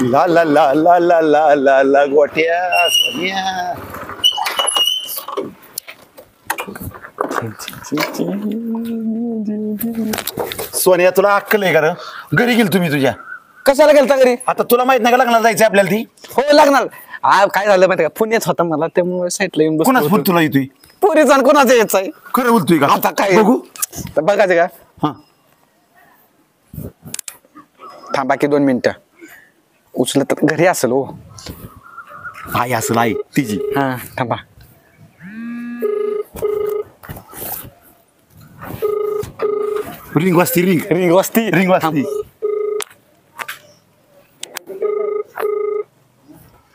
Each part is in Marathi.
ला ला ला ला ला ला ला ला गोट्या सोन्या. सोन्या तुला अक्कल आहे का रे? घरी गेल तुम्ही तुझ्या? कशाला गेलता घरी? आता तुला माहित नाही का लग्नाला जायचं आपल्याला ती? हो लागणार. काय झालं माहिती का, फोन येत होता मला त्यामुळे साईडला येऊन कोणाच फोन तुला येतोय? पोरीचा आणि कोणाचा यायचा आहे? खरं बोलतोय का? आता काय बघू. तर बघायचं का? हा थांबा की 2 मिनिटं. उचल तर घरी असेल हो. आई असेल आई तिची. हा थांबा. रिंग वाजती रिंग रिंग वाजती. रिंग वाजती.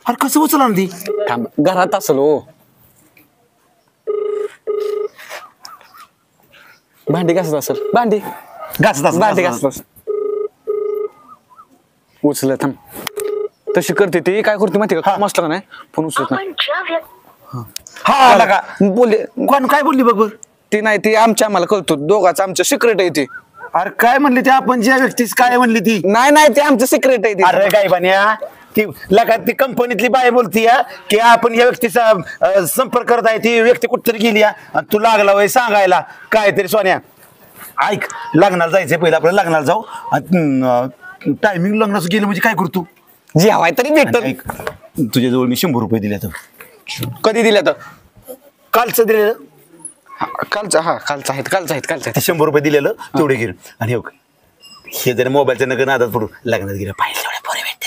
अरे कसं उचला ती? थांब घरात असेल हो. भांडी घासत असेल. भांडी भांडी घासत असेल. उचल थांब. तशी करते ती. काय करते माहिती का, मस्त का नाही फोन उचलत नाही. हा लगा बोलले कोण काय बोलली बघ बघ. ती नाही ती आमच्या आम्हाला कळतो दोघांचं आमचं सिक्रेट आहे ती. अरे काय म्हणली ती? आपण ज्या व्यक्तीच काय म्हणली ती? नाही ते आमचं सिक्रेट आहे ती. अरे काय बन्या ती लगा ती कंपनीतली बाय बोलती की आपण या व्यक्तीचा संपर्क करत आहे. ती व्यक्ती कुठतरी गेली आणि तू लागला वय सांगायला काहीतरी. सोन्या ऐक, लग्नाला जायचंय पहिलं आपल्याला. लग्नाला जाऊ आणि टायमिंग लग्नाचं गेलं म्हणजे काय करतो? जेवाय तरी भेटत. ऐक, तुझ्याजवळ मी 100 रुपये दिले तर. कधी दिल्या तर? कालचं दिलेलं. कालचं कालचं आहेत. 100 रुपये दिलेलं तेवढे घे. आणि हे जर मोबाईलच्या नका नादात पडू. लग्नात गेलं पाहिजे तेवढे पोरे भेटते.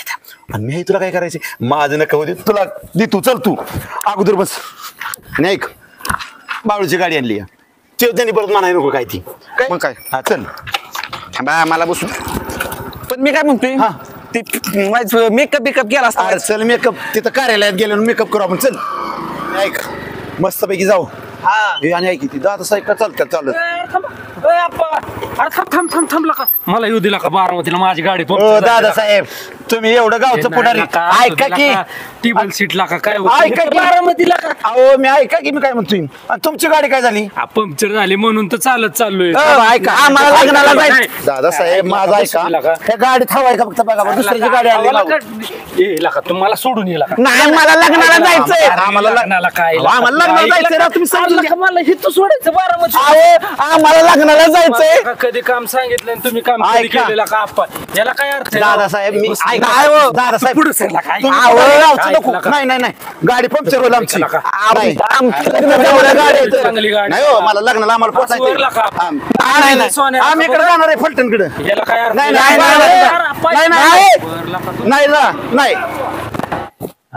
आणि मी तुला काय करायचे? माझं नका होते तुला दे. तू चल, तू अगोदर बस. आणि ऐक, बाळूची गाडी आणली. त्यांनी परत म्हणाय नको काय ती. मग काय? हा चल. थांबा मला बसू. पण मी काय म्हणतोय, हा ती मेकअप केला असता. अरे चल मेकअप तिथं कार्यालयात गेलो मेकअप करू आपण. चल ऐक, मस्तपैकी जाऊ. हा आणि ऐक ती दादा साहेब का चालत. थांबला का? मला येऊ दिला का बारामतीला माझी गाडी? दादा साहेब तुम्ही एवढं गावचं पुढारी. ऐका की टेबल सीटला का काय ऐका की बारामतीला का? अहो मी ऐका की मी काय म्हणतोय. आणि तुमची गाडी काय झाली? पंक्चर झाली म्हणून तर चालत चाललोय. ऐका आम्हाला लग्नाला जायचं. दादा साहेब माझा ऐका, त्या गाडीत हवाय का फक्त बघा. दुसऱ्याची गाडी आली येला का तुम्हाला सोडून येला का? नाही मला लग्नाला जायचंय. आम्हाला लग्नाला काय? आम्हाला लग्नाला जायचंय ना, तुम्ही समजून घ्या. मला हिथं सोडायचं बारामती. आम्हाला लग्नाला जायचंय. कधी काम सांगितलं आणि तुम्ही काम कधी ऐका. केलेलं का? आपण याला काय अर्थ आहे? दादा साहेब मी नाही दादा साहेब पुढे सरला काय? तुम्ही आवं, गाडी लावचं नको. ऐकलं का? नाही गाडी पंक्चर होईल आमची. ऐकलं का? नाही. आमचं एवढ्या गाड्या आहेत. चांगली गाडी. नाही हो, मला लग्नाला आम्हाला वरला का? पोचायचं. सोन्या, आम्ही इकडे जाणार आहे फलटणकडे. याला काय अर्थ नाही आहे? नाही नाही.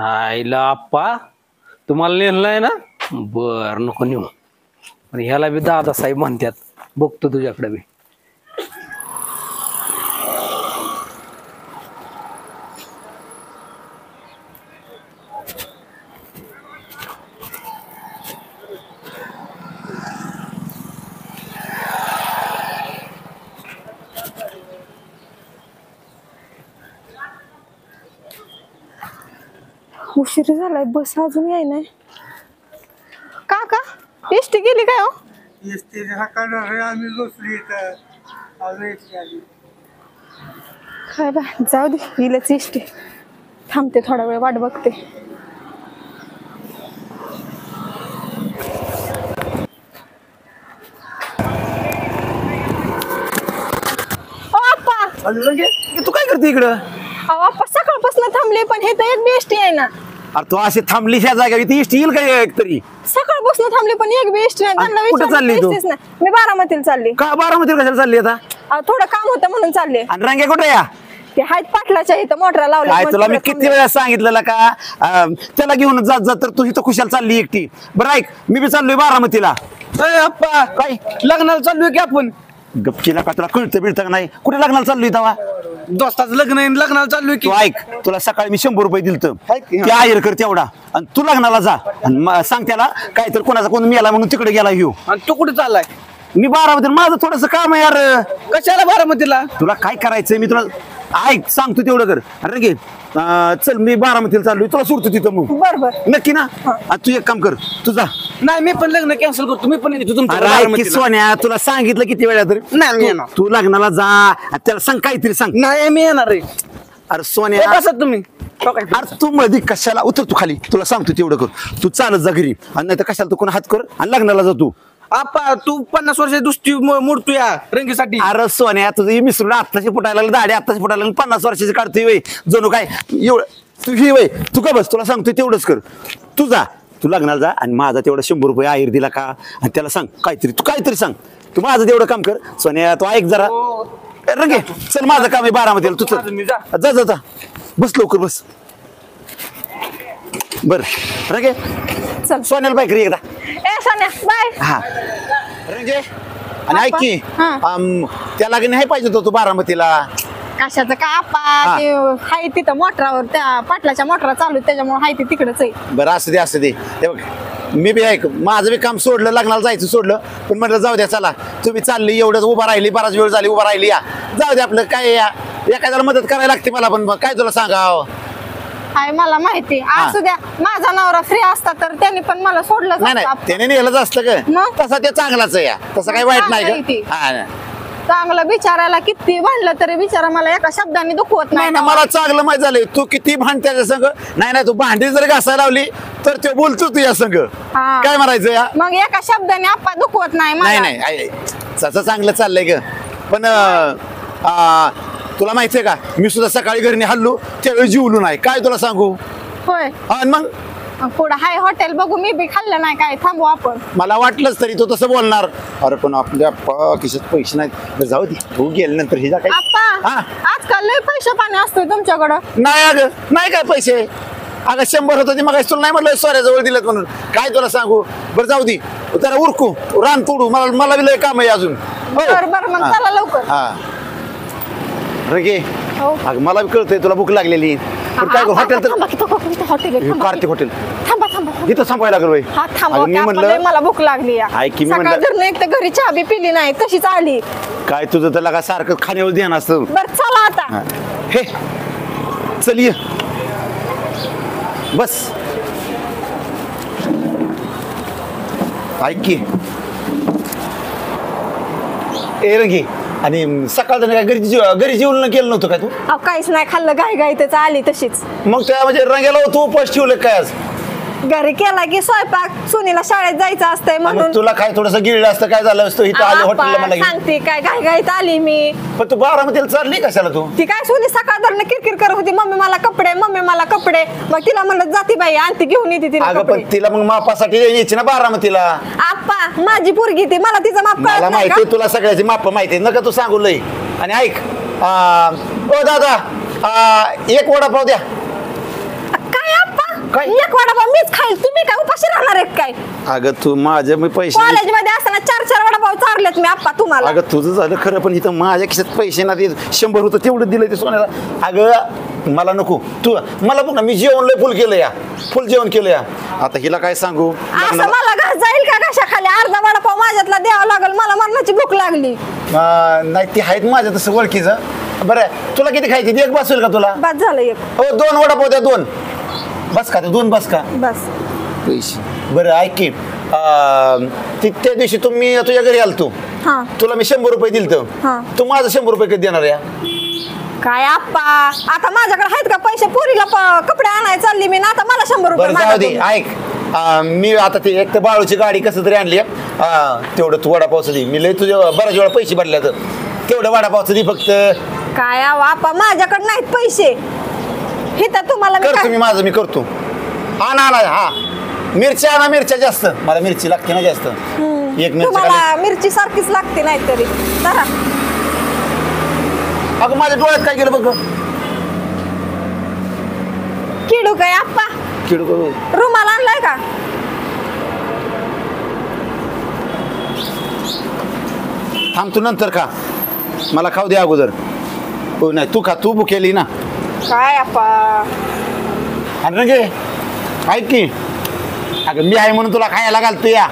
आईला आप्पा तुम्हाला नेलंय ना? बर नको नेऊ. पण ह्याला बी दादा साहेब म्हणतात. बघतो तुझ्याकडे बी. उशीर झालाय, बस अजून याय नाही. काका एसटी गेली काय? हो काय बा, जाऊ दे गेलंच एसटी. थांबते थोडा वेळ, वाट बघते. तू काय करते इकडं? अप्पा सकाळपासून थांबले पण हे तर एक बी एसटी आहे ना. अरे तू अशी थांबली ह्या जागा ती एसटी येईल काय तरी? सकाळपासून थांबले पण एक बी एसटी नाही. त्यांना कुठं चालली तू? विचारलं ना. मी बारामतीला चालली. का बारामती कशाला चालली आता? थोडं काम होतं म्हणून चालले. आणि रांग्या कुठे या? ते आहेत पाटलाच्या इथं मोटरा लावल्या. काय तुला मी किती वेळा सांगितलेलं का त्याला घेऊन जात तर तू इथं खुशाल चालली एकटी. बरं ऐक, मी बी चाललोय बारामतीला. अप्पा काय लग्नाला चाललोय की आपण? गपचीला का तुला कळतं बिळतं का नाही? कुठे लग्नाला चाललोय तेव्हा? दोस्ताचं लग्न आहे, लग्नाला चाललोय की. तू ऐक, तुला सकाळी मी 100 रुपये दिलत ते आयर कर तेवढा. आणि तू लग्नाला जा आणि सांग त्याला काय तर कोणाचा कोण मेला म्हणून तिकडे गेला घेऊ. आणि तू कुठे चाललाय? मी बारामती, माझं थोडस काम आहे यार. कशाला बारामतीला? तुला काय करायचंय मी तुला ऐक सांगतो तेवढं कर. अरे घे चल मी बारामतीला चाललोय, तुला सोडतो तिथं मग. बरोबर नक्की ना? तू एक काम कर, तू जा. नाही मी पण लग्न कॅन्सल करतो. मी पण येतो तुमच्या अरे ऐक की बारामतीला. सोन्या, तुला सांगितलं किती वेळा तर नाही मी येणार. तू लग्नाला जा. त्याला सांग काहीतरी सांग. नाही मी येणार आहे. अरे सोन्या कसं तुम्ही तो काय अरे तू मध्ये कशाला उतर तू खाली तुला सांगतो तेवढं कर तू चालत जा घरी आणि नाही तर कशाला तू कोण हात कर आणि लग्नाला जा तू आप्पा तू 50 वर्ष दुसती मोडतो या रंगीसाठी अरे सोन्या तुझं मिसरून आत्ताची फुटायला लागलं दाढी आत्ताची फुटायला लागली 50 वर्षाची काढतोय वय जणू काय एवढं तू ही वय तू का बस तुला सांगतोय तेवढंच कर तू जा तू लग्नाला जा आणि माझा तेवढा 100 रुपये आहेर दिला का आणि त्याला सांग काहीतरी सांग तू माझं तेवढं काम कर सोन्या तू ऐक जरा रंगे चल माझं काम आहे बारामतीला तू चल जा जा जा बस लवकर बस बर रंगे चल सोन्याला बाय घरी एकदा ए सोन्या बाय हा रंगे आणि ऐक की हा. त्या लग्न नाही पाहिजे होतं तू बारामतीला कशाचं का आप्पा हा. ते हाय तिथं मोटरावर त्या पाटलाच्या मोटरा चालू आहेत, त्याच्यामुळे हाय ते तिकडच आहे. बरं असू दे हे बघ मी बी ऐक माझं बी काम सोडलं लग्नाला जायचं सोडलं पण म्हटलं जाऊ द्या चला तुम्ही चालली एवढंच उभा राहिली बराच वेळ झाली उभा राहिली या जाऊ दे आपलं काय या एखाद्याला मदत करायला लागते मला पण काय तुला सांगावं हाय मला माहिती असू द्या माझा नवरा फ्री असता तर त्यांनी पण मला सोडलं नाही नाही त्याने नेलंच असतं का मग? तसा ते चांगलाच आहे या तसं काही वाईट चांगलं आहे नाही ते. का हा चांगलं बिचारायला किती भांडलं तरी बिचारा मला एका शब्दाने दुखवत नाही नाही ना मला चांगलं माहित झालंय तू किती भांड त्याच्या संग नाही तू भांडी जर घासायला लावली तर ते बोलतो तू या संग हा. काय म्हणायचं या मग एका शब्दाने आप्पा दुखवत नाही नाही मला. नाही तसं चांगलं चाललंय ग पण तुला माहितीये का मी सुद्धा सकाळी घरी हल्लो त्यावेळी जीवलो नाही काय तुला सांगू होय आणि मग पुढं हाय हॉटेल बघू मी बी खाल्लं नाही काय थांबू आपण मला वाटलंच तरी तो तसं बोलणार अरे पण आपल्या खिशात पैसे नाहीत बरं जाऊ दे तू गेल्यानंतर हे जा काय आप्पा हा. आजकाल लय पैसे पाणी असतोय तुमच्याकडं. नाही अगं नाही काय पैसे अगं 100 होतं ते मग तुला नाही म्हटलं सोऱ्याजवळ दिलं म्हणून काय तुला सांगू बरं जाऊ दे जरा उरकू रान तोडू मला बी लय काम आहे अजून हो. बरं मग हा. चला लवकर. हा रगे हो. अगं मला बी कळतंय तुला भूक लागलेली पण काय करू हॉटेल तर हॉटेल कार्तिक हॉटेल थांबा इथं संपायला लागलो बाई. हा थांबा अगं मी की आपण म्हटलं लय मला भूक लागली या. ऐक की मी सकाळ म्हटलं- जर एक तर घरी चहा बी पिली नाही तशीच आली. काय तुझं त्याला का सारखं खाण्यावर ध्यान असतं बर चला आता. हा. हे चल ये बस ऐक की ए रंगी आणि सकाळ काय घरी जेवण केलं नव्हतं काय तू अहो, काहीच नाही खाल्लं घाई घाई त्याच आली तशीच. मग त्या म्हणजे रंग्याला तू उपवास ठेवलं काय आज घरी केला की स्वयंपाक सुनीला शाळेत जायचं असतंय म्हणून. मग तुला काय थोडंसं गिळलं असतं काय झालं असतं इथं आलं आप्पा, हॉटेलला मला घेऊन. सांगते काय घाई घाईत आली मी. पण तू बारामतीला चालली कशाला तू ती काय सुनी सकाळ किरकिर करत होती मम्मी मला कपडे मग तिला म्हणलं जाती बाई आणती घेऊन येते तिला अगं कपडे. पण तिला मग मापासाठी यायची ना बारामतीला आप्पा माझी पोरगी ती मला तिचं माप मला कळत नाही माहिती का? तुला सगळ्याची माप माहिती नका तू सांगू लय आणि ऐक ओ दादा एक वडापाव द्या काय आप्पा काय? एक वडापाव मीच खाईल तुम्ही काय उपाशी राहणार आहे काय? अगं तू माझे मी पैसे कॉलेजमध्ये असताना 4 वडापाव चारलेत मी आप्पा तुम्हाला. अगं तुझं झालं खरं पण इथं माझ्या खिशात पैसे ना ते 100 होतं तेवढं दिलं ते सोन्याला अगं मला नको तू मला बघ ना मी जेवण लय फुल जेवण केलं या आता हिला काय सांगू असं मला घास जाईल का कशा खाली अर्धा वडापाव माझ्यातला द्यावा लागेल मला मरणाची भूक लागली. नाही ती आहेत माझ्या तसं ओळखीचं बरं तुला किती खायची एक बस होईल का तुला बस झालं एक. हो 2 वडापाव द्या 2 बस का ते 2 बस का बस पैसे बरं ऐक की त्या दिवशी तुम्ही तुझ्या घरी आलतो हा तुला मी 100 रुपये दिलतो हा. तू माझं 100 रुपये कधी देणार या काय आप्पा आता माझ्याकडे आहेत का पैसे पोरीला कपडे आणायला चालली मी ना आता मला 100 रुपये बरं जाऊ मागा दे तुम्ही. ऐक मी आता ते एक तर बाळूची गाडी कसं तरी आणली तेवढं तू वडापावचं दे मी लय तुझ्या बऱ्याच वेळा पैसे भरले तर तेवढं वडापावचं दे फक्त काय अहो आप्पा माझ्याकडे नाहीत पैसे हे तर तुम्हाला मी करतो काय- मी माझं मी करतो आणा हा मिरच्या जास्त मला मिरची लागते ना जास्त एक मिरची तुम्हाला मिरची सारखीच लागते नाही तरी जरा अगं माझ्या डोळ्यात काय केलं बघ किडू काय आप्पा किडू रुमाल आणलाय का? थांब तू नंतर खा मला खाऊ दे अगोदर हो नाही तू खा तू भुकेली ना काय आप्पा आणि रंगे ऐक की अगं मी आहे म्हणून तुला खायला घालतो या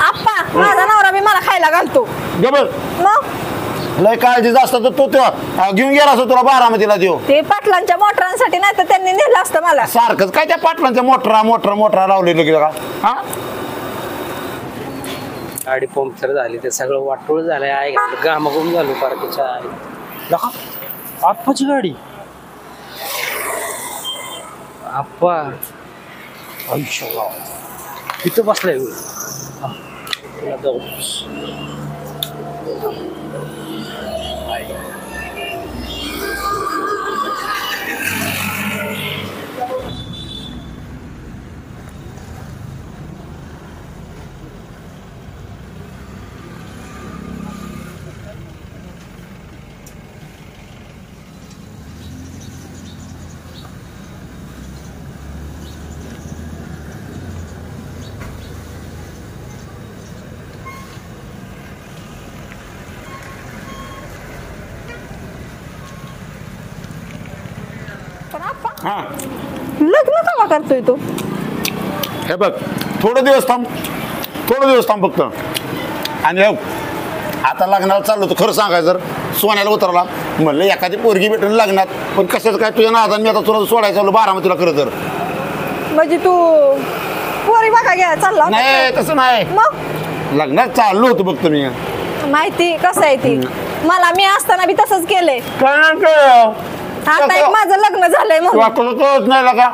आप्पा माझा नवरा बी मला खायला घालतो गबर मग लय काळजी जास्त तर तो घेऊन गेला असतो तुला बारामतीला देऊ ते पाटलांच्या मोटरांसाठी नाही तर त्यांनी नेलं असतं मला. सारखंच काय त्या पाटलांच्या मोटरा लावलेलं की का हा गाडी पंक्चर झाली ते सगळं वाटोळ झालंय आहे घामाघूम झालो पार्टीच्या आप्पाची गाडी आप्पा आयुष्य इथं बसलाय होय. हा, तुला जाऊ. पण आप्पा हा लग्न कवा करतोय तू? हे बघ थोडे दिवस थांब फक्त. आणि हो आता लग्नाला चाललो तर खरं सांगायचं जर सोन्याला उतरला म्हणलं एखादी पोरगी भेटून लग्नात, पण कशाच काय तुझ्या नादान मी आता तुला सोडायचं चाललो बारामतीला खरं तर. म्हणजे तू पोरी बघा घ्या चालला होता नाही का? तसं नाही, मग लग्नात चाललो होतो फक्त मी. माहिती कसं आहे ती, मला मी असताना बी तसंच केलंय. काय नाही काय आता एक माझं लग्न झालंय म्हणून कळत नाही लगा.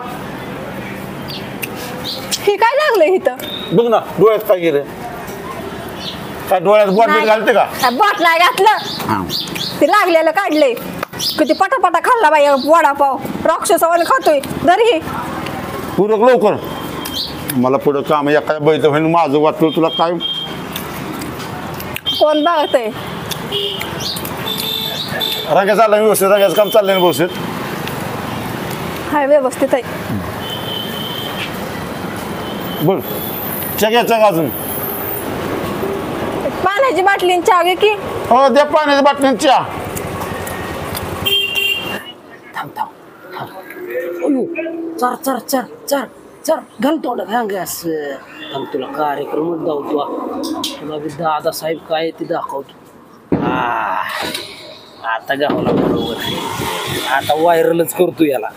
ही काय लागलंय इथं? बघ ना डोळ्यात काय गेलं, काय डोळ्यात बोट बीट घालते का? बॉट नाही घातलं, हा. ते लागलेलं काढलंय. किती पटापटा खाल्ला बाई वडापाव, राक्षसावाने खातोय. दर ही पूरक लवकर, मला पुढं काम एखाद्या बैठक होईल माझं वाटलं तुला काय. कोण बघतय? रंग्या चाललं व्यवस्थित, रंग्याचं काम चाललंय ना व्यवस्थित. हाय व्यवस्थित आहे. बोल चग्याचं अजून. पाण्याची बाटली आणि चहा घे की. हो द्या पाण्याच्या बाटल्यांच्या. चर चर चर चर चर घाल तोंड घांगास. तुला कार्यक्रम दावतो, तुला बी दादा साहेब काय ते दाखवतो. आता गावला बरोबर, आता व्हायरलच करतो याला.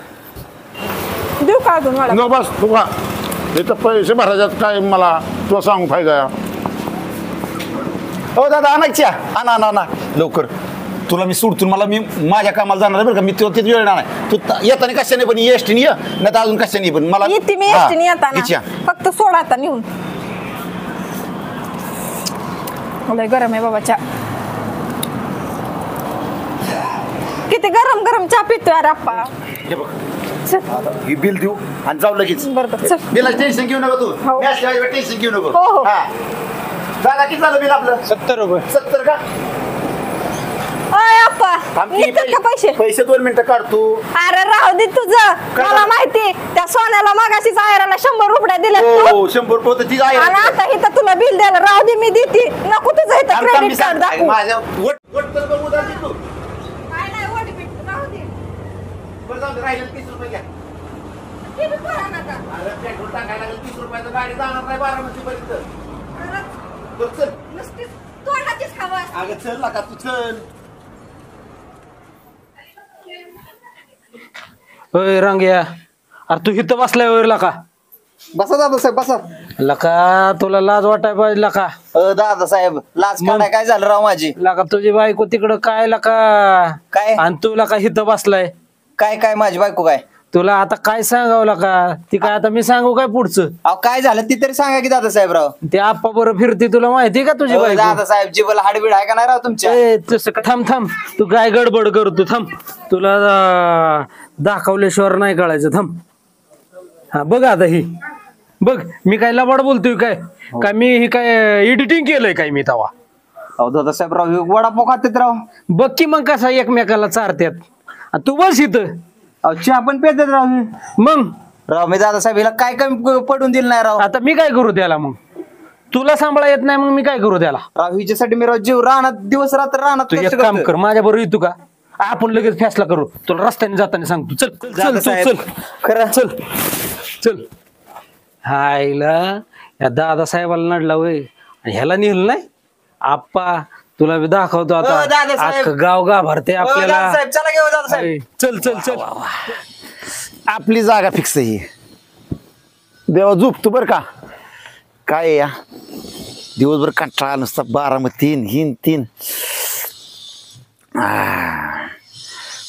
देऊ का अजून वडा? न बस तू का इथं पैसे भरायच्यात काय मला तुला सांगू फायदा. हो दादा आणायची आणा आणा आणा लवकर. तुला मी सोडतो, मला मी माझ्या कामाला जाणार आहे बरं का. मी तुला तिथे वेळ नाही, तू येताना कशाने पण एसटीने ये, नाही तर अजून कशाने पण मला येते मी हा, एसटीने येताना, इच्छा. फक्त सोडा आता नेऊन. लय गरम आहे बाबा चहा. किती गरम गरम चहा पितोय अरे आप्पा. हे बघ चल ही बिल देऊ आणि जाऊ लगेच. बरोबर चल. बिलाचं टेन्शन घेऊ नको तू, हो. टेन्शन घेऊ नको. हो, हो. हा. दादा किती झालं बिल आपलं? 70 रुपये. 70 का? अय आप्पा थांब की, निघतात का पैसे? पैसे 2 मिनिटं काढतो. अरे राहू दे तुझं, काय मला झालं? माहिती. त्या सोन्याला मागाशीच आयराला 100 रुपये दिले तू. हो 100 रुपये होतं, ती आहे. आणि आता इथं तुला बिल द्यायला राहू दे, मी देते. नको तुझं इथं थांब, थांब, मी क्रेडिट कार्ड सांग. दाखवू. माझ्या वट तर बघू दादी तू. काय नाही वड बिट, राहू दे. बरं जाऊ दे, राहिलेलं 30 रुपये घ्या. ते बी करा नका. अरे पेट्रोल टाकायला लागेल 30 रुपयाचं, गाडी जाणार नाही बारामतीपर्यंत. अरे, बरं चल. नुसतीच तोंडाचीच हवा असते. अगं चल नका तू चल. होय रंग्या, अरे तू इथं बसलाय होय लका. बसा दादा साहेब बसा. लका तुला लाज वाटाय पाहिजे लका. दादा साहेब लाज काढाय काय झालं राव माझी? लका तुझी बायको तिकडं काय लका, काय आणि तू लका इथं बसलाय. काय काय माझी बायको काय? तुला आता काय सांगावं लका, ती काय आता मी सांगू काय पुढचं? अहो काय झालं ती तरी सांगा की दादा साहेब राव. ते आप्पा बरोबर फिरते, तुला माहिती का तुझी बायको? दादा साहेब जीवाला हाडबीड आहे का नाही राव तुमच्या? ए, तसं का- थांब थांब, तू काय गडबड करतो थांब. तुला दाखवल्याशिवाय नाही कळायचं. थांब. हा बघ आता ही बघ, मी काय लबाड बोलतोय काय? का मी ही काय एडिटिंग केलंय काय मी तवा? अहो दादा साहेब राव हे वडापाव खातेत राव. बघ की मग कसा एकमेकाला चारत्यात. आणि तू बस इथं. अहो चहा पण पेतात राव हे. मग राव मी दादा साहेब हिला काय कमी पडून दिलं नाही राव. आता मी काय करू त्याला? मग तुला सांभाळा येत नाही, मग मी काय करू त्याला? राव हिच्यासाठी मी राव जीव राहणार दिवस रात्र राहणार तू एक काम कर, माझ्या बरोबर येतो का? आपण लगेच फॅसला करू. तुला रस्त्याने जाताना सांगतो. चल चल दादा चल साहेब. चल खरं चल चल. हायला या दादा साहेबाला नडला वय, आणि ह्याला नेलं नाही. आप्पा तुला बी दाखवतो हो, दादा आता. साहेब. अख्खं गाव भरते आपल्याला. दादा साहेब चला घेऊ दादा साहेब. हाय, चल चल चल. आपली जागा फिक्स आहे ही. देवा झोपतो बरं का. काय आहे या दिवसभर कंटाळा नुसता बारामती हिन तीन.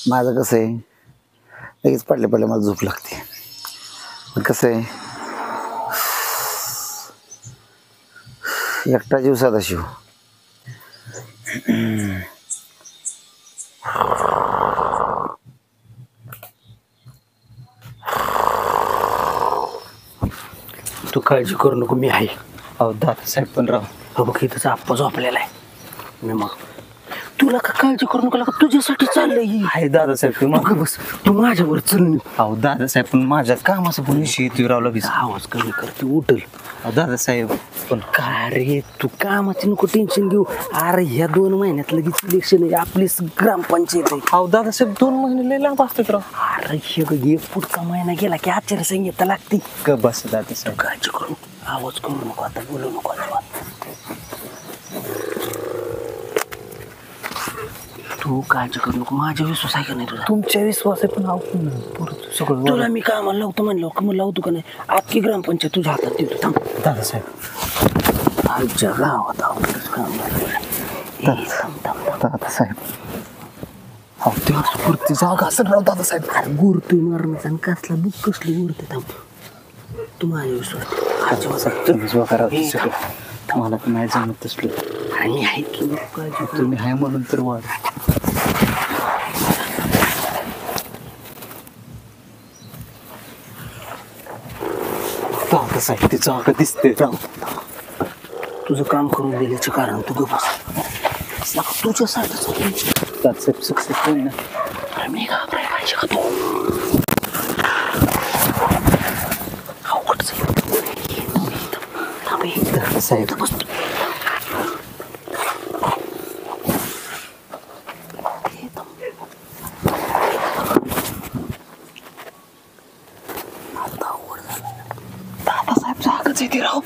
माझं कसं आहे लगेच पडले मला झोप लागते. कसं आहे एकटा जीव साधा शिव. तू काळजी करू नको, मी आहे. अहो दादासाहेब पण राव. हो बघ इथंच आप्पा झोपलेला आहे. मी मग तुला का काळजी करू नको, का तुझ्यासाठी चाललंय ही. आहे दादासाहेब तू मग बस तू माझ्यावर चल. अहो दादासाहेब पण माझ्या कामाचं पण विषय येतोय राव लगेच. आवाज कमी करते उठल. अहो दादासाहेब पण काय रे तू कामाची नको टेन्शन घेऊ. अरे ह्या 2 महिन्यात लगेच इलेक्शन आहे, आपली ग्रामपंचायत आहे. अहो दादासाहेब 2 महिने लय लांब असतात राव. अरे हे बघ, एक पुढचा महिना गेला की आचारसंहिता लागते. ग बस दादासाहेब. काळजी करू, आवाज करू नको, आता बोलू नको अजिबात. तू काळजी करू नको, माझ्या विश्वास आहे का नाही तुझा? तुमच्या विश्वास आहे पण अहो सगळं तुला मी कामाला लावतो म्हणलं का, मग लावतो का नाही? आजची ग्रामपंचायत तुझ्या हातात देतो. थांब दादासाहेब. आजच्या गावात आवडतच काम दादासाहेब अहो ते पुरती जागा असेल राव दादासाहेब. अरे गुरतोय मारण्याचा आणि कसला बुक कसलं गुरते. थांब, तू माझ्या विश्वास अजिबात. मला पण नाही जमत तसलं. आणि आहे की नको काळजी करू. तुम्ही आहे म्हणून तर वाढ. दादासाहेब ती जागा दिसते राव. तुझं काम करून दिल्याचं कारण तू गप बस. तुझ्यासाठी दादासाहेब सक्सेस होईल ना. मी घाबराय पाहिजे का तू? अवघड दादासाहेब बस. दादासाहेब जागाच येते राव.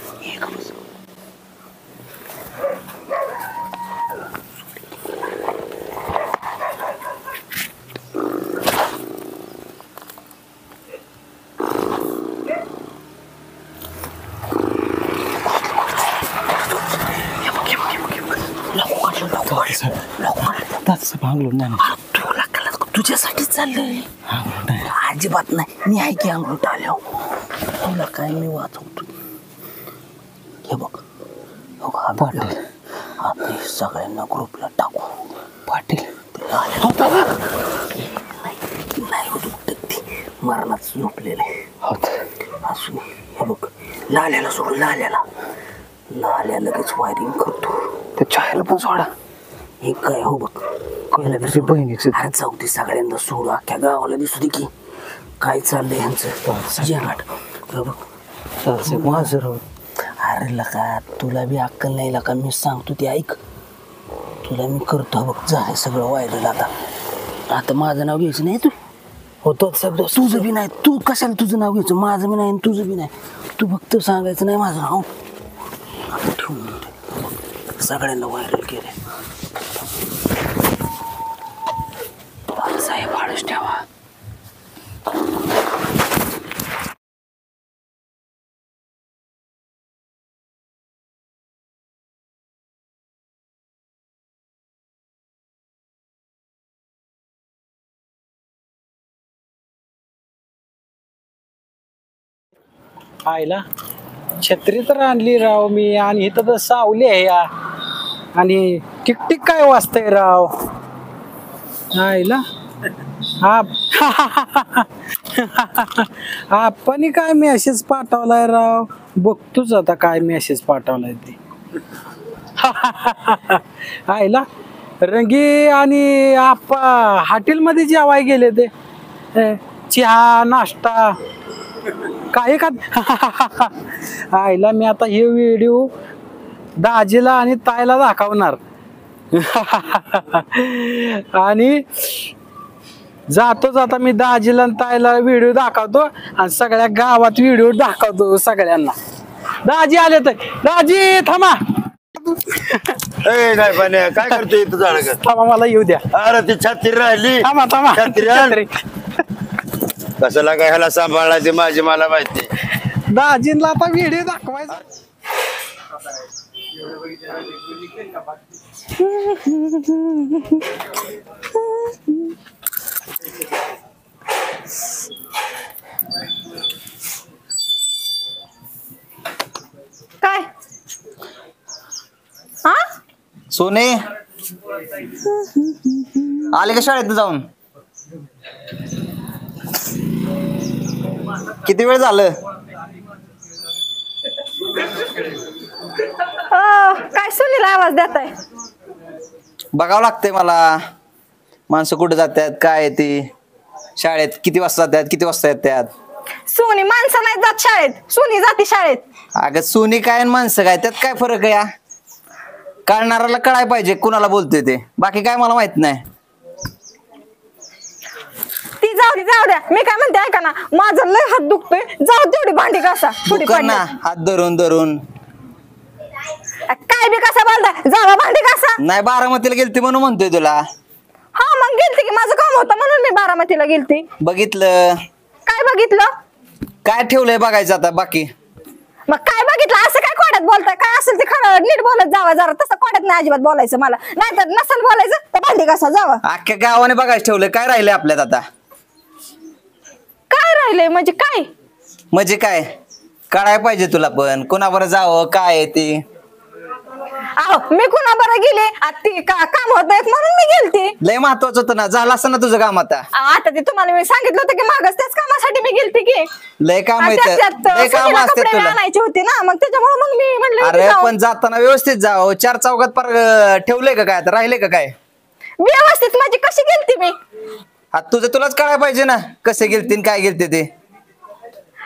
दादासाहेब भांगलो नाही. तुला कळलं का? तुझ्यासाठीच चाललंय. अजिबात नाही, मी आहे की अंगूट आल्यावर तुला काय मी वाचवतो. हे बघ, हा पाटील आता हे सगळ्यांना ग्रुपला टाकू. पाटील नाही होत ते मरणाच झोपलेलं आहे. असू हे बघ, लाल्याला सोड. लाल्या लगेच वायरिंग करतो. त्या चायला पण सोडा. हे काय हो बघ, कळलं का? बहिणीचं अरे जाऊ दे, सगळ्यांना सोडू. अख्ख्या गावाला दिसू दे की काय चाललंय ह्यांचं जगाट. बघ दादासाहेब माझं राव. अरे लका, तुला बी अक्कल नाही लका, मी सांगतो ते ऐक. तुला मी करतो बघ, झालं सगळं व्हायरल. आता माझं नाव घ्यायचं नाही तू. होतो साहेब. तुझं बी नाही. तू कशाला तुझं नाव घ्यायचं? माझं बी नाही आणि तुझं बी नाही. तू फक्त सांगायचं नाही माझं नाव. आता ठेवून सगळ्यांना व्हायरल केलंय. साहेब आळस ठेवा. आईला छत्री तर आणली राव मी, आणि इथं तर सावली आहे या, आणि टिकटिक काय वाजतंय राव. आईला आपण काय मेसेज पाठवलाय राव. बघतोच आता काय मेसेज पाठवलाय ते. आईला रंगी आणि आप्पा हॉटेलमध्ये जेवाय गेले ते. चहा नाश्ता काय का. आईला मी आता हे व्हिडिओ दाजीला आणि ताईला दाखवणार. आणि जाता मी दाजीला आणि ताईला व्हिडिओ दाखवतो आणि सगळ्या गावात व्हिडिओ दाखवतो सगळ्यांना. दाजी आले तर. दाजी थांबा. नाही पण काय करतोय तू? झाड थांबा, मला येऊ द्या. अरे ती छत्री राहिली. थांबा छत्री कशाला काय ह्याला सांभाळला ते माझी मला माहिती. दाजींना आता व्हिडिओ दाखवायचा. सोने आले का शाळेत जाऊन? किती वेळ झालं? काय सुनीला आवाज देताय? बघावं लागतंय मला, माणसं कुठे जातात, काय आहे ती, शाळेत किती वाजता जातात, किती वाजता येतात. सोनी माणसं नाही जात शाळेत, सोनी जाते शाळेत. अगं सोनी काय आणि माणसं काय, त्यात काय फरक आहे? कळणाऱ्याला कळाय पाहिजे कुणाला बोलतोय ते, बाकी काय मला माहित नाही. ती जाऊ द्या. मी काय म्हणते ऐका ना, माझा लय हात दुखतोय, जाऊ तेवढी भांडी घासा. थोडी दुकान ना पडली. हात धरून काय बी कसा बोलताय, जावा भांडी घासा. नाही, बारामतीला गेलती म्हणून म्हणतोय तुला. हा मग गेलती की, माझं काम होतं म्हणून मी बारामतीला गेलती. बघितलं? काय बघितलं? काय ठेवलंय बघायचं आता बाकी. मग काय बघितलं? असं काय कोड्यात बोलताय? काय असेल ते खरं नीट बोलत जावा जरा. तसं कोड्यात नाही अजिबात बोलायचं मला, नाहीतर नसेल बोलायचं तर भांडी घासा जावा. अख्ख्या गावाने बघायचं ठेवलंय, काय राहिलंय आपल्यात आता? काय राहिलंय म्हणजे काय? म्हणजे काय कळाय पाहिजे तुला पण, कोणावर जावं काय आहे ती. अहो मी कुणा बरं गेले, ती काम होत एक म्हणून मी गेलती. लय महत्वाचं होतं ना, झालं असं ना तुझं काम आता. आता ते तुम्हाला मी सांगितलं होतं की मागच त्याच कामासाठी मी गेलती की. लय काम आणि येतं, त्याच्यात लय काम सुनीला असते कपडे तुला. आणायची होती ना, मग त्याच्यामुळे मग मी म्हणलं अरे पण जाताना व्यवस्थित जावं, चार चौकात पर ठेवलंय का काय आता, राहिलंय का काय? व्यवस्थित माझी कशी गेलती मी? आता तुझं तुलाच कळायला पाहिजे ना, कसे गेलते काय गेलते ते.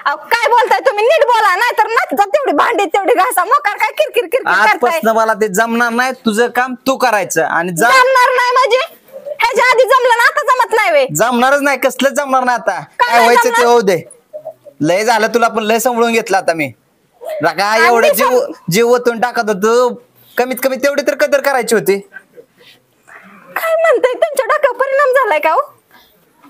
अहो काय बोलताय तुम्ही, नीट बोला, नाहीतर नाच तेवढी भांडी तेवढी घासा. मोकार काय किरकिर करताय? आजपासून मला ते जमणार नाही, तुझं काम तू करायचं. आणि जमणार नाही म्हणजे ह्याच्या आधी जमलं ना, आता जमत नाही वे. जमणारच नाही, कसलंच जमणार नाही आता. काय काय व्हायचं ते जमणार? होऊ दे. लय झालं तुला पण, लय सांभाळून घेतलं आता मी. काय आणि एवढं मी जीव ओतून टाकत होतो, कमीत कमी तेवढी तर कदर करायची होती. काय म्हणताय, तुमच्या डोक्यावर परिणाम झालाय का हो?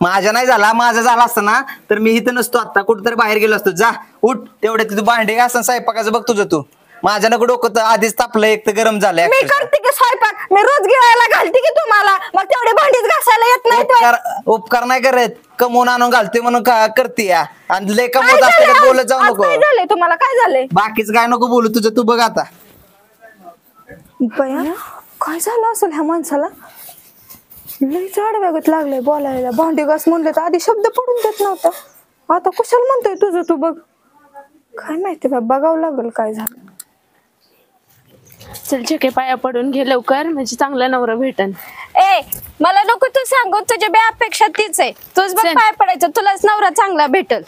माझ्या नाही झाला, माझा झाला असता ना तर मी इथं नसतो आता, कुठेतरी बाहेर गेलो असतो. जा उठ, तेवढे तू भांडे घास, स्वयंपाकाचं बघ तुझं तू. माझ्या नको डोकं तर आधीच तापलं, एक तर गरम झालंय. मी करते की स्वयंपाक, मी रोज गिळायला घालते की तुम्हाला, मग तेवढे भांडीच घासायला येत नाही तर. उपकार नाही करत, कमवून आणून घालते म्हणून करते या. आणि लय काय कमवत असते झालंय का, आज? बोलत जाऊ आज नको. काय झालंय तुम्हाला, काय झालंय? बाकीच काय नको बोलू, तुझं तू बघ आता. बया काय झालं असेल ह्या माणसाला, लई झाड वेगत लागलंय बोलायला. भांडी घास म्हणले तर आधी शब्द पडून देत नव्हता, आता कुशाल म्हणतोय तुझं तू बघ. काय माहिती बा, बघावं लागल काय झालं. चल छके, पाया पडून घे लवकर, म्हणजे चांगला नवरा भेटन. ए मला नको तू सांगू, तुझ्या बी अपेक्षा तीच आहे. तूच बघ चल. पाय पडायचं, तुलाच नवरा चांगला भेटल.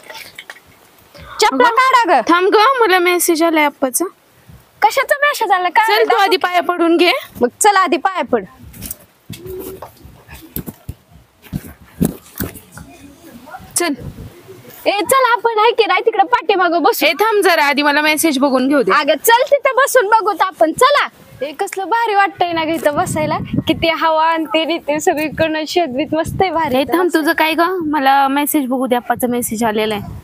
चपला काढा ग. थांब ग, मला मेसेज आलाय आप्पाचा. कशाचा मेसेज आला काय? चल तू आधी पाया पडून घे. मग चल आधी पाय पड. चल. ए चल आपण आहे की नाही तिकडे पाठीमागं बसू. ए थांब जरा, आधी मला मेसेज बघून घेऊ दे. अगं चल तिथं बसून बघूत आपण, चला. हे कसलं भारी वाटतंय ना ग इथं बसायला, किती हवा आणि ते सगळीकडनं शेतबीत मस्त आहे, भारी. ए थांब, तुझं काय ग, मला मेसेज बघू दे. आप्पाचा मेसेज आलेला आहे.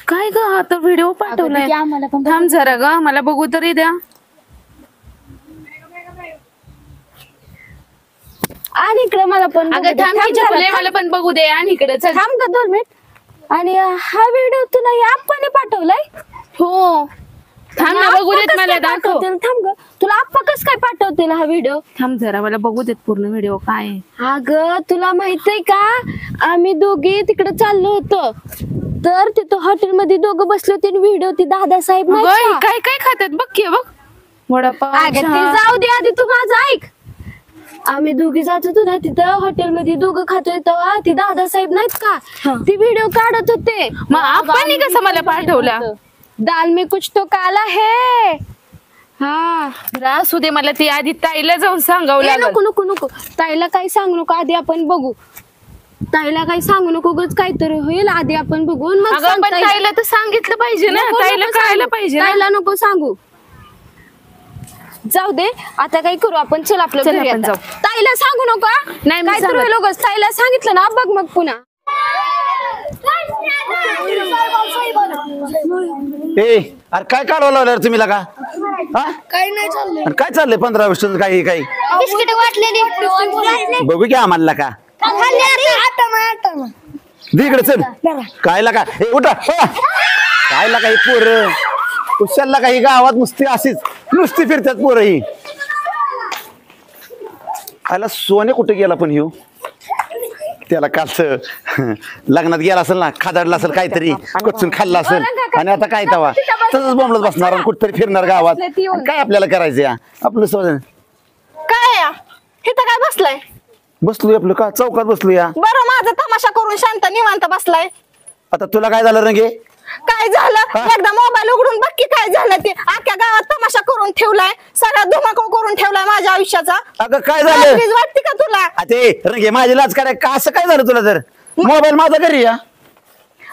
काय ग, हा तर व्हिडिओ पाठवलाय. दे आम्हाला पण थांब जरा ग, मला बघू तरी द्या. आणि इकडे मला पण अगं थांब की चपले, मला पण बघू दे. आणि इकडे चल. थांब का 2 मिनिट. आणि हा व्हिडिओ तुला या आप्पाने पाठवलाय? हो थांब ना, बघू देत मला, दाखव. पाठवतील. थांब ग, तुला आप्पा कस काय पाठवतील हा व्हिडिओ? थांब जरा, मला बघू देत पूर्ण व्हिडिओ काय आहे. अगं तुला माहितीये का, आम्ही दोघे तिकडे चाललो होतो, तर तिथं हॉटेलमध्ये दोघं बसले होते, व्हिडिओ ती दादासाहेब नाही अगं, का? काय काय खातात बघ की, बघ वडापाव, अगं ती चहा. जाऊ दे, आधी तू माझं ऐक. आम्ही दोघी जात होतो ना तिथं हॉटेलमध्ये, दोघं खातोय तेव्हा ती दादासाहेब नाहीत का, ती व्हिडिओ काढत होते. मग आप्पांनी कसं मला पाठवला? दाल में कुछ तो काला है. हा असू दे, मला ती आधी ताईला जाऊन सांगावं ए, लागलं. नको नको नको, ताईला काही सांगू नको, आधी आपण बघू. ताईला काही सांगू नको, उगाच काहीतरी होईल, आधी आपण बघून मग अगं पण ताईला तर सांगितलं पाहिजे ना, नको, ताईला नको कळायला सांगू. पाहिजे ना. ताईला नको सांगू. जाऊ दे, आता काय करू आपण, चल आपलं चल घरी आपण आता. जाऊ. ताईला सांगू नको हा? नाही, मी काय तर सांगत. होईल उगाच. ताईला सांगितलं ना बघ मग पुन्हा. ए अरे काय काढवा लावलं रे तुम्ही का? काही नाही चाललंय. काय चाललंय 15-20 दिवस काही काही बिस्किट वाटलेली बघू की आम्हाला का दे इकडे चल. काय लागा हे उठा काय लागा हे पोर कुशालला काही गावात नुसती फिरतात पोरं ही. आला सोने कुठे गेला पण ह्यो त्याला कालचं लग्नात गेला असेल ना खादाडला असेल काहीतरी कचून खाल्ला असेल आणि आता काय तवा तसंच बोंबलत बसणार आणि कुठतरी फिरणार गावात. काय आपल्याला करायचं या आपलं समज काय या इथं काय बसलाय बसलोय आपलं का चौकात बसलोया. बरं माझा तमाशा करून शांत निवांत बसलाय. आता तुला काय झालं रंगे काय झालं एकदा मोबाईल उघडून बघ की काय झालं ते. अख्ख्या गावात तमाशा करून ठेवलाय सगळा धुमाकूळ करून ठेवलाय माझ्या आयुष्याचा. अगं काय झालं लाज वाटते का तुला ते रंगे माझी लाज कराय का असं काय झालं तुला तर मोबाईल माझा घरी या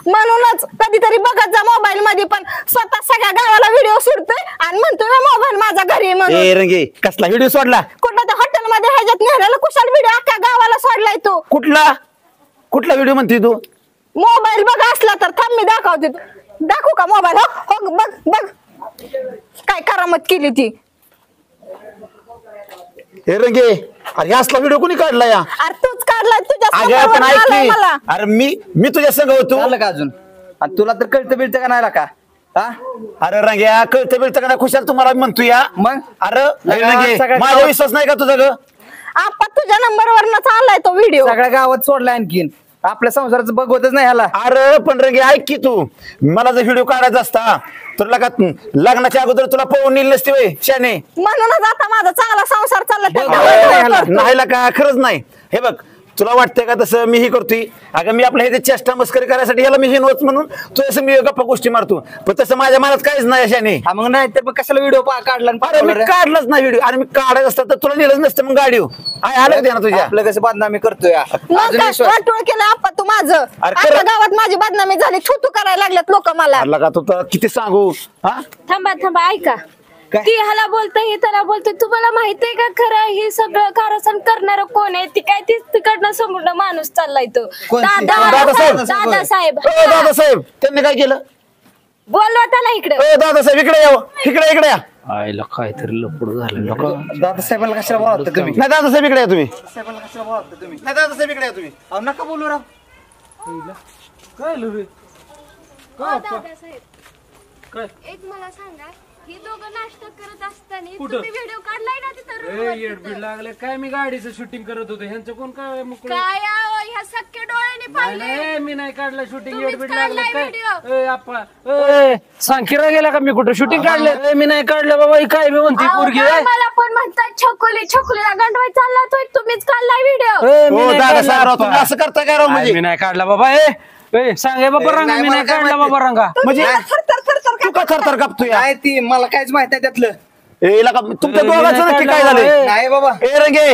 म्हणूनच कधीतरी बघत जा मोबाईल मध्ये पण स्वतः सगळ्या गावाला व्हिडिओ सोडतोय आणि म्हणतोय मोबाईल माझा घरी आहे म्हणून. ए रंगे कसला व्हिडिओ सोडला कुठं तर हॉटेल मध्ये ह्याच्यात नेलेला कुशाल व्हिडिओ अख्ख्या गावाला सोडलाय तू. कुठला व्हिडिओ म्हणते तू मोबाईल बघ असला तर थांब मी दाखवते. दाखवू का मोबाईल हो बघ बघ काय करामत केली ती. हे रंगे अरे असला व्हिडिओ कोणी काढला या अरे तूच काढलाय तुझ्या अगं समोर पण ऐक आलाय की, मला. अरे मी तुझ्या संग होतो. झालं का अजून आणि तुला तर कळतं बिळतं का नाही का हा अरे रंग्या कळतं बिळतं का नाही खुशाल तुम्हाला म्हणतो या मग अरे सगळ्या रंगे गावात- माझा विश्वास नाही का तुझा ग आपा तुझ्या नंबर वरनच आलाय तो व्हिडिओ. सगळ्या गावात सोडला आणखीन आपल्या संसाराचं बघवतच नाही ह्याला. अरे पण रंगे ऐक की तू मला जर व्हिडिओ काढायचा असता तर लग्नाच्या अगोदर तुला पळून नेली नसती वय शाने. म्हणूनच आता माझा चांगला संसार चालला नाही का खरंच नाही. हे बघ तुला वाटतंय का तसं मी ही करतोय अगं मी आपल्या हे चेष्टा मस्करी करायसाठी ह्याला मी हे नव्हत म्हणून तू असं मी गप्पा गोष्टी मारतो पण तसं माझ्या मनात काहीच नाही शाने. हा मग नाही तर मग कशाला व्हिडिओ काढला आणि अरे मी पाठवला रे? काढलाच नाही व्हिडिओ आणि मी काढायचं असतं तर तुला नेलंच नसतं मग गाडी आलं ते ना तुझ्या. आपलं कसं बदनामी करतोय हा. अजून विश्वास वाटोळ केलं आपा तू माझं. आता गावात माझी बदनामी झाली थू करायला लागल्यात लोक मला. अरे का तू तर किती सांगू हा थांबा ऐका ती ह्याला बोलतोय हे त्याला बोलतोय तुम्हाला माहितीये का खरं हे सगळं कारस्थान करणार कोण आहे ती काय तीच तिकडनं समोर माणूस चाललाय तो कोणती? दादासाहेब दादासाहेब त्यांनी काय केलं बोलवा त्याला इकडे दादासाहेब इकडे या इकडे या. आईला काहीतरी लपड झालं दादासाहेबाला कशाला बोलवता तुम्ही नाही दादासाहेब इकडे या तुम्ही दादासाहेबाला कशाला बोलवता तुम्ही नाही दादासाहेब इकडे या तुम्ही अहो नका बोलू राव एक मला सांगा ही दोघं नाश्ता करत असताना तुम्ही व्हिडिओ काढलाय ना तिथं लागले काय मी गाडीचं शूटिंग करत होतो ह्यांचं कोण काय काय ह्या सख्या डोळ्याने पाहिले मी नाही काढलं शूटिंग तुम्हीच एडबीड काढलाय लागलं व्हिडिओ. काय आप्पा सांखीरा गेला का मी कुठं शूटिंग काढलं मी नाही काढलं बाबा ही काय मी म्हणते पोरगी मला पण म्हणतात छकुलीला गंडवाय चालला तो तुम्हीच काढलाय व्हिडिओ हो दादासाहेब राव तुम्ही असं करता काय राव म्हणजे मी नाही काढला बाबा सांगे बाबा रंगा मी नाही काढला बाबा रंगा म्हणजे तू का थरथर कापतोय नाही ती मला काहीच माहित नाही त्यातलं ए लका तुमच्या दोघांचं नक्की काय झालंय नाही बाबा ए रंगे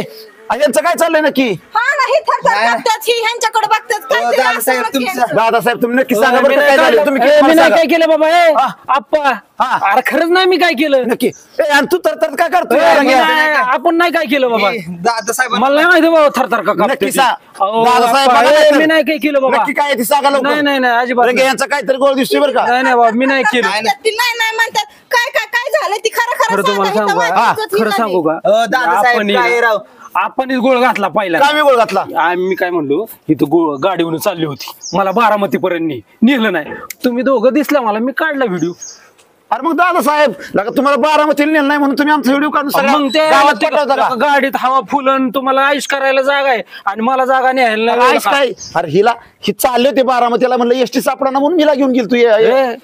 यांचं काय चाललंय नक्की हा नाही थरथर कापतात ही ह्यांच्याकडे बघतात काहीतरी दादासाहेब असं तुमचं नक्की. दादासाहेब तुम्ही नक्की सांगा बरं काय झालं तुम्ही मी किती नाही सांगा. काय केलं बाबा हा. आप्पा हा. अरे खरंच नाही मी काय केलं नक्की ए आणि तू थरथर काय करतोय मी रंगे? नाही- आपण नाही काय केलं बाबा दादासाहेब मला नाही माहिती बाबा थरथर का कापतोय नक्की ते. सांग अहो, दादासाहेब आप्पा, बघा तर. मी नाही काय केलं बाबा नक्की काय आहे ते सांगा लवकर. नाही अजिबात रंगे यांचा काहीतरी गोळ दिसतोय बरं का नाही बाबा मी नाही केलं ती नाही म्हणतात काय झालं ती खरं खरं तुम्हाला सांगा, सांगू इथं का वाद इज्जत ही खरं झाली. सांगू का दादासाहेब आपण काय राव आपण गोळ घातला पहिला काय मी गोळ घातला मी काय म्हणलो इथं गाडीवरून चालली होती मला बारामती पर्यंत नेलं नाही तुम्ही दोघं दिसला मला मी काढला व्हिडिओ अरे मग दादासाहेब लगा तुम्हाला बारामतीला नेलं नाही म्हणून तुम्ही आमचा व्हिडिओ काढून सगळ्या मग ते गावात पाठवता का? गाडीत हवा फुलन तुम्हाला आयुष करायला जागा आहे आणि मला जागा न्यायला अरे नाही आईश काय अरे ही चालले होते बारामतीला म्हणलं एसटी सापडा म्हणून हिला घेऊन गेल तू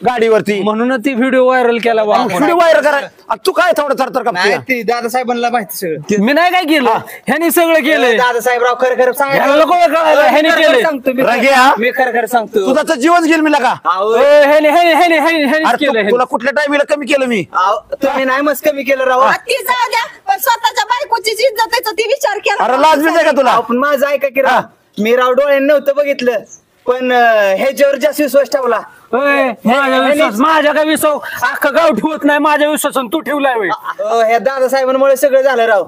गाडीवरती म्हणून ती व्हिडिओ व्हायरल केला बा आपण. व्हिडिओ व्हायरल कराय तू काय थोडं थरथर नाही कापतोय ती दादासाहेबांना माहिती सगळं मी नाही काय केलं ह्यानी सगळं केलंय दादासाहेब खरं खरं ह्याला नको कळायला, ह्याने केलंय सांगतो रंगे हा? मी खरं सांगतो तुझा तर जीवच गेल मी लगा ह्याने अरे केलंय तुला कुठल्या टाइमला कमी केलं मी तुम्ही नाही मस्त कमी केलं राव ती जाऊ द्या पण स्वतःच्या बायकोची जी इज्जत आहे ती विचार केला अरे लाज बीज आहे का तुला आपण माझं ऐका की राव मी राव डोळ्याने नव्हतं बघितलं पण ह्याच्यावर जास्त विश्वास ठेवला माझ्या काय विश्वास अख्खा गाव ठेवत नाही माझ्या विश्वासन तू ठेवलाय होय. ह्या दादासाहेबांमुळे सगळं झालं राव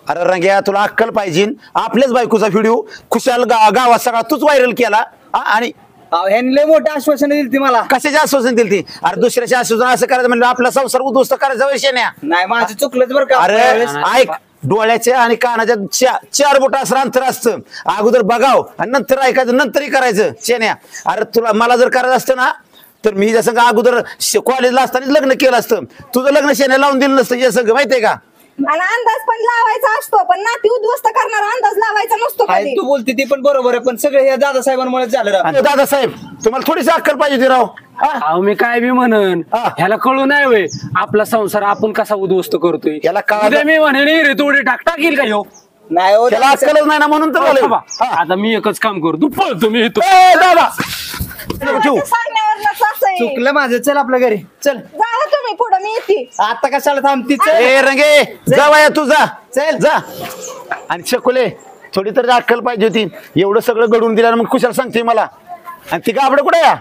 अरे रंग्या तुला अक्कल पाहिजे आपल्याच बायकोचा व्हिडिओ खुशाल गावात सगळा तूच व्हायरल केला आणि ह्यांनी लय मोठं आश्वासन दिली ती मला कशाचे आश्वासन दिली ती अरे दुसऱ्याचे आश्वासन असं करायचं म्हणजे आपला संसार उद्ध्वस्त करायचा विषय नाही नाही माझं चुकलंच बरं का अरे ऐक डोळ्याच्या आणि कानाच्या चार बोट असं अंतर असतं अगोदर बघाव आणि नंतर ऐकायचं नंतरही करायचं शेण्या अरे तुला मला जर करायचं असतं ना तर मी हिच्या संग अगोदर कॉलेजला असताना लग्न केलं असतं. तुझं लग्न शेण्या लावून दिलं नसतं हिच्या संग, माहितीये का? आणि अंदाज पण लावायचा असतो, पण नाती उद्ध्वस्त करणारा अंदाज लावायचा नसतो आहे, कधी. तू बोलते ती पण बरोबर आहे, पण सगळं हे दादासाहेबांमुळे झालं राव. आणि दादासाहेब तुम्हाला थोडीशी अक्कल पाहिजे होती राव. हा? अहो मी काय बी म्हणन हा. ह्याला कळू नाही वे आपला संसार आपण कसा उद्ध्वस्त करतोय. याला कळालं- उद्या मी म्हणेन रे तोडी टाकील का ह्यो? नाही हो त्याला दादासाहेब. अक्कलच नाही ना म्हणून तर हो, आलोय. बाबा, हा. आता मी एकच काम करतो, पळतो मी इथून. ए, दादा ठेवू. ते सांगण्यावरनंच असं आहे. चुकलं माझं, चल आपल्या घरी चल. जावा तुम्ही पुढं, मी येते. आता कशाला थांबती, चल. ए रंगे जावाया तू जा चल. जा. आणि शकुले थोडी तर अक्कल पाहिजे होती. एवढं सगळं घडून दिलं मग कुशाला सांगते मला. आणि ती गाबडं कुठे या?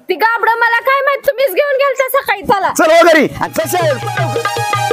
ती गाबडं मला काय माहित, तुम्हीच घेऊन गेलता सकाळी. चला चल हो घरी. आणि चल, चल.